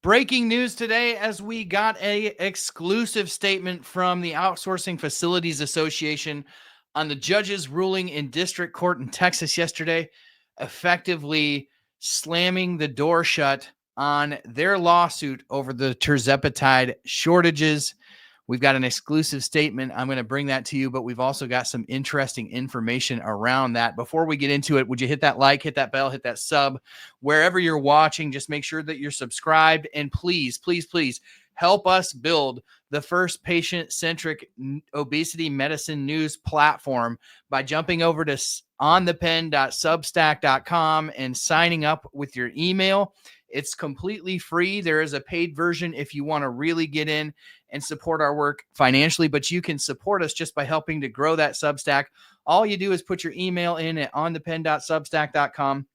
Breaking news today as we got a exclusive statement from the Outsourcing Facilities Association on the judge's ruling in district court in Texas yesterday, effectively slamming the door shut on their lawsuit over the tirzepatide shortages. We've got an exclusive statement. I'm going to bring that to you, but we've also got some interesting information around that. Before we get into it, would you hit that like, hit that bell, hit that sub, wherever you're watching? Just make sure that you're subscribed, and please, please, please help us build the first patient-centric obesity medicine news platform by jumping over to onthepen.substack.com and signing up with your email. It's completely free. There is a paid version if you want to really get in and support our work financially, but you can support us just by helping to grow that Substack. All you do is put your email in at onthepen.substack.com,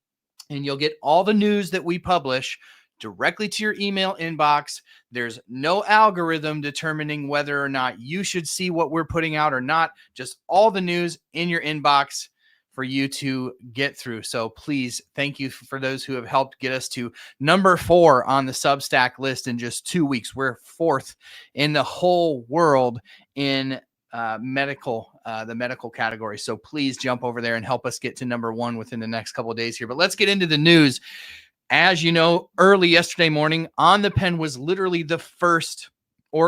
and you'll get all the news that we publish directly to your email inbox. There's no algorithm determining whether or not you should see what we're putting out or not. Just all the news in your inbox for you to get through. So please, thank you for those who have helped get us to number 4 on the Substack list in just 2 weeks. We're 4th in the whole world in the medical category. So please jump over there and help us get to number 1 within the next couple of days here. But let's get into the news. As you know, early yesterday morning, On the Pen was literally the first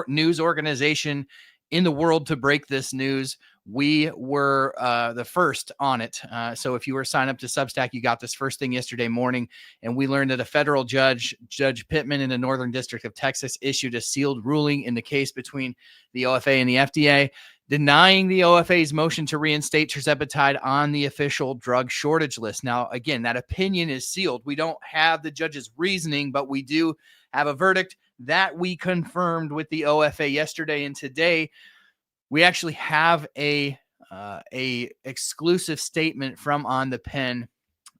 news organization in the world to break this news. We were the first on it. So if you were signed up to Substack, you got this first thing yesterday morning. And we learned that a federal judge, Judge Pittman in the Northern District of Texas, issued a sealed ruling in the case between the OFA and the FDA, denying the OFA's motion to reinstate tirzepatide on the official drug shortage list. Now, again, that opinion is sealed. We don't have the judge's reasoning, but we do have a verdict that we confirmed with the OFA yesterday. And today, we actually have a exclusive statement from On the Pen,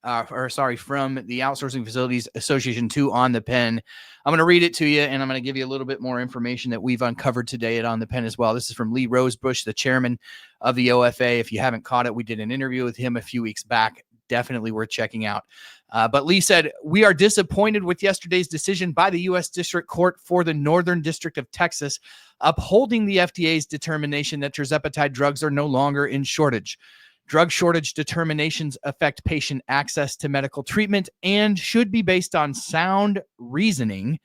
from the Outsourcing Facilities Association to On the Pen. I'm going to read it to you, and I'm going to give you a little bit more information that we've uncovered today at On the Pen as well. This is from Lee Rosebush, the chairman of the OFA. If you haven't caught it, we did an interview with him a few weeks back. Definitely worth checking out. But Lee said, "We are disappointed with yesterday's decision by the U.S. District Court for the Northern District of Texas, upholding the FDA's determination that tirzepatide drugs are no longer in shortage. Drug shortage determinations affect patient access to medical treatment and should be based on sound reasoning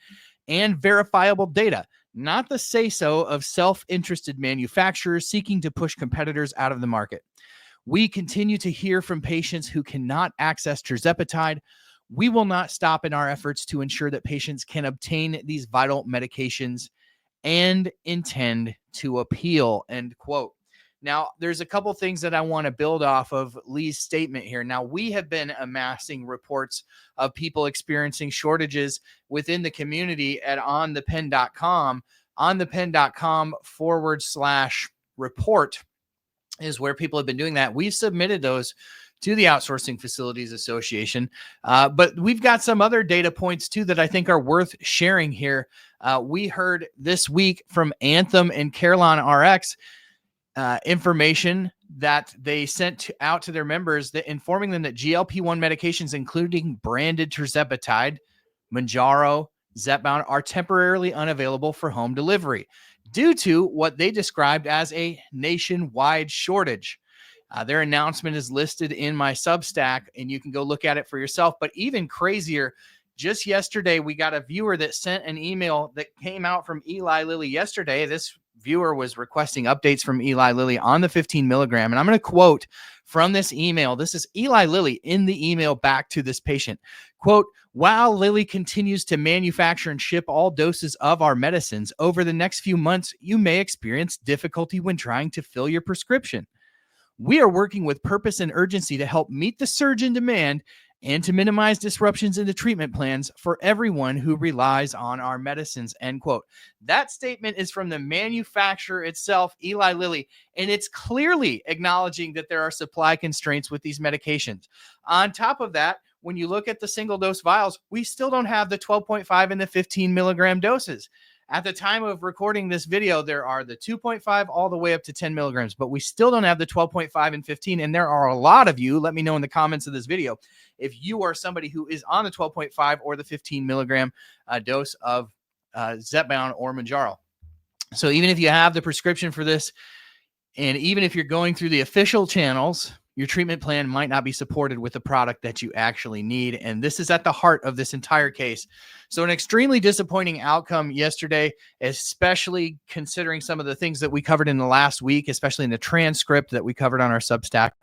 and verifiable data, not the say-so of self-interested manufacturers seeking to push competitors out of the market. We continue to hear from patients who cannot access tirzepatide. We will not stop in our efforts to ensure that patients can obtain these vital medications and intend to appeal," end quote. Now, there's a couple things that I want to build off of Lee's statement here. Now, we have been amassing reports of people experiencing shortages within the community at onthepen.com. Onthepen.com/report is where people have been doing that. We've submitted those to the Outsourcing Facilities Association, but we've got some other data points too that I think are worth sharing here. We heard this week from Anthem and Carelon RX information that they sent out to their members, that informing them that GLP-1 medications, including branded tirzepatide, Mounjaro, Zepbound, are temporarily unavailable for home delivery due to what they described as a nationwide shortage. Their announcement is listed in my Substack, and you can go look at it for yourself. But even crazier, just yesterday, we got a viewer that sent an email that came out from Eli Lilly yesterday. This viewer was requesting updates from Eli Lilly on the 15 milligram. And I'm going to quote from this email. This is Eli Lilly in the email back to this patient. Quote, "While Lilly continues to manufacture and ship all doses of our medicines, over the next few months, you may experience difficulty when trying to fill your prescription. We are working with purpose and urgency to help meet the surge in demand and to minimize disruptions in the treatment plans for everyone who relies on our medicines," end quote. That statement is from the manufacturer itself, Eli Lilly, and it's clearly acknowledging that there are supply constraints with these medications. On top of that, when you look at the single dose vials, we still don't have the 12.5 and the 15 milligram doses. At the time of recording this video, there are the 2.5 all the way up to 10 milligrams, but we still don't have the 12.5 and 15. And there are a lot of you, let me know in the comments of this video, if you are somebody who is on the 12.5 or the 15 milligram dose of Zepbound or Mounjaro. So even if you have the prescription for this, and even if you're going through the official channels, your treatment plan might not be supported with the product that you actually need. And this is at the heart of this entire case. So an extremely disappointing outcome yesterday, especially considering some of the things that we covered in the last week, especially in the transcript that we covered on our Substack.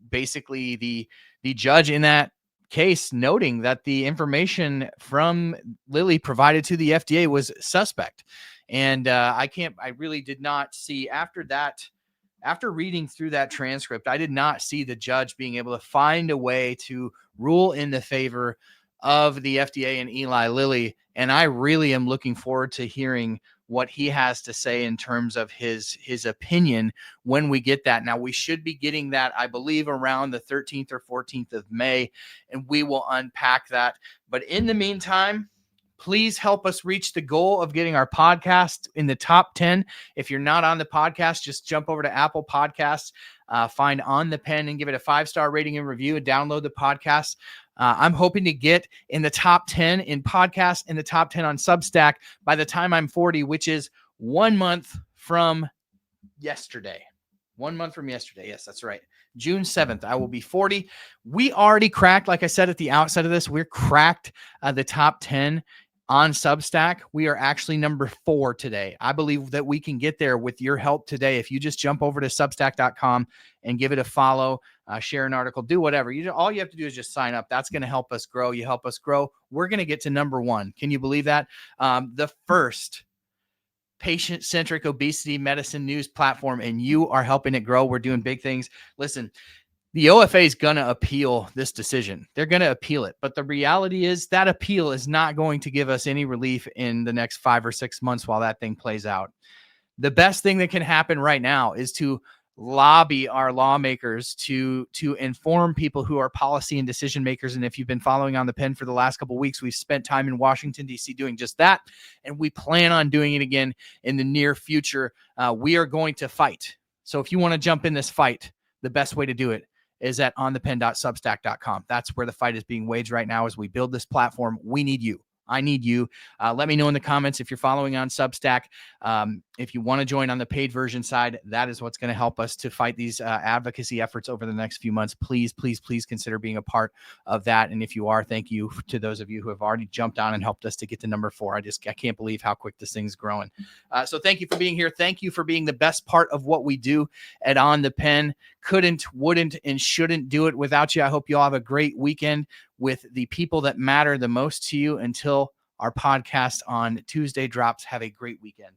Basically, the judge in that case noting that the information from Lilly provided to the FDA was suspect. And I really did not see after reading through that transcript, I did not see the judge being able to find a way to rule in the favor of the FDA and Eli Lilly. And I really am looking forward to hearing what he has to say in terms of his opinion when we get that. Now, we should be getting that, I believe, around the 13th or 14th of May, and we will unpack that. But in the meantime, please help us reach the goal of getting our podcast in the top 10. If you're not on the podcast, just jump over to Apple Podcasts, find On the Pen and give it a 5-star rating and review and download the podcast. I'm hoping to get in the top 10 in podcasts and the top 10 on Substack by the time I'm 40, which is 1 month from yesterday. 1 month from yesterday. Yes, that's right. June 7th, I will be 40. We already cracked, like I said at the outset of this, we're cracked the top 10 on Substack. We are actually number 4 today. I believe that we can get there with your help today. If you just jump over to substack.com and give it a follow, share an article, do whatever. All you have to do is just sign up. That's going to help us grow. You help us grow, we're going to get to number 1. Can you believe that? The first patient-centric obesity medicine news platform, and you are helping it grow. We're doing big things. Listen, the OFA is going to appeal this decision. They're going to appeal it. But the reality is that appeal is not going to give us any relief in the next 5 or 6 months while that thing plays out. The best thing that can happen right now is to lobby our lawmakers to inform people who are policy and decision makers. And if you've been following On the Pen for the last couple of weeks, we've spent time in Washington, D.C. doing just that. And we plan on doing it again in the near future. We are going to fight. So if you want to jump in this fight, the best way to do it is at onthepen.substack.com. That's where the fight is being waged right now as we build this platform. We need you. I need you. Let me know in the comments if you're following on Substack. If you want to join on the paid version side, that is what's going to help us to fight these advocacy efforts over the next few months. Please, please, please consider being a part of that. And if you are, thank you to those of you who have already jumped on and helped us to get to number 4. I can't believe how quick this thing's growing. So thank you for being here. Thank you for being the best part of what we do at On the Pen. Couldn't, wouldn't, and shouldn't do it without you. I hope you all have a great weekend with the people that matter the most to you. Until our podcast on Tuesday drops, have a great weekend.